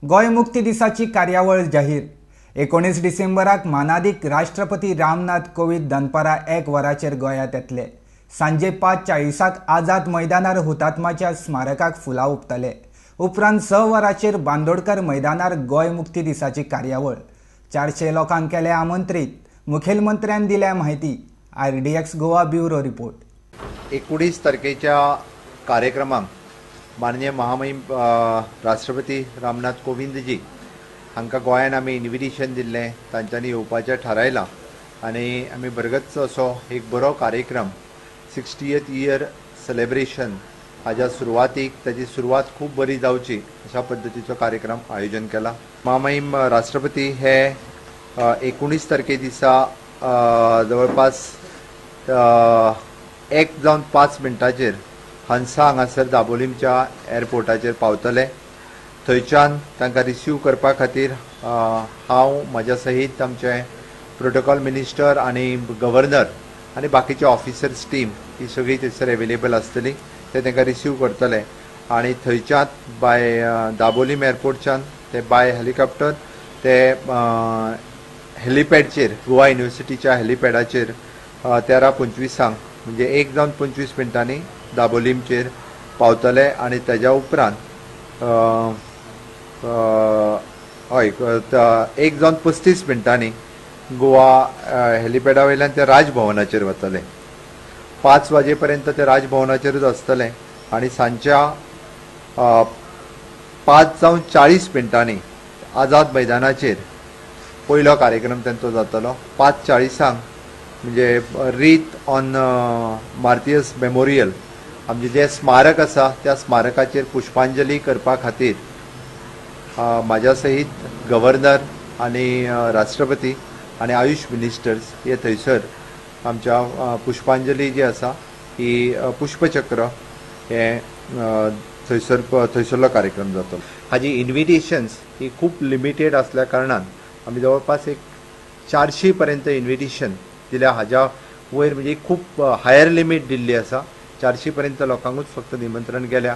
गोय मुक्ती दिसाची कार्यावळ जाहीर 19 डिसेंबराक मानादीक राष्ट्रपती रामनाथ कोविंद दनपारा 1 वराचेर गोंयांत येतले। सांजे 5:40 आझाद मैदानार हुतात्म्याच्या स्मारकाक फुलां उप्तले। उपरांत 6 वराचेर बांदोडकर मैदानार गोय मुक्ती दिसाची कार्यावळ 400 लोकांक केले आमंत्रीत। मुखेलमंत्र्यान दिल्या माहिती। RDX Goa bureau report. 19 तारखेच्या कार्यक्रमाक माननीय महामहिम राष्ट्रपती रामनाथ कोविंदजी हांका गोंयान आमी इन्विटेशन दिल्लें, तांच्यांनी येवपाचें थारायलां आनी आमी बरगतच असो एक बरो कार्यक्रम 60th इयर सेलिब्रेशन हाज्या सुरवातीक ताची सुरवात खूब बरी जावची अशा पद्दतीचो कार्यक्रम आयोजन केला। महामहिम राष्ट्रपती हे 19 तारखे दिसा जवळपास 1:05 हंसा हांगासर दाबोलीमच्या एअरपोर्टाचेर पावतले। थंयच्यान तांकां रिसीव करपा खातीर हांव म्हाज्या सहीत आमचे प्रोटोकॉल मिनिस्टर आनी गव्हर्नर आनी बाकीचे ऑफिसर्स टीम ही सगळी थंयसर अवेलेबल आसतली। ते तांकां रिसीव करतले आनी थंयच्यान बाय दाबोलीम एअरपोर्टच्यान ते बाय हेलिकॉप्टर ते हेलिपॅडचेर गोवा युनिवर्सिटीच्या हेलिपॅडाचेर 13:25 म्हणजे 1:25 दाबोलीमचेर पावतले आनी ताज्या उपरांत 1:35 गोवा हेलिपॅडा वयल्यान ते राजभवनाचेर वतले। 5 वाजेपर्यंत ते राजभवनाचेरूच आसतले आनी सांजच्या 5:40 आझाद मैदानाचेर पयलो कार्यक्रम तांचो जातलो। 5:40 म्हणजे रीत ऑन मार्तियस मेमोरियल आमचे जे स्मारक आसा त्या स्मारकाचेर पुष्पांजली करपा खातीर म्हाज्या सहीत गव्हर्नर आनी राष्ट्रपती आनी आयुष मिनिस्टर्स हे थंयसर आमच्या पुष्पांजली जी आसा ही पुष्पचक्र हे थंयसरलो कार्यक्रम जातलो। हाजी इन्विटेशन्स ही खूब लिमिटेड आसल्या कारणान आमी जवळपास एक 400 पर्यंत इन्विटेशन दिल्या। हाज्या वयर म्हणजे खूब हायर लिमीट दिल्ली आसा। 400 पर्यंत लोकांकूच फक्त निमंत्रण गेल्या।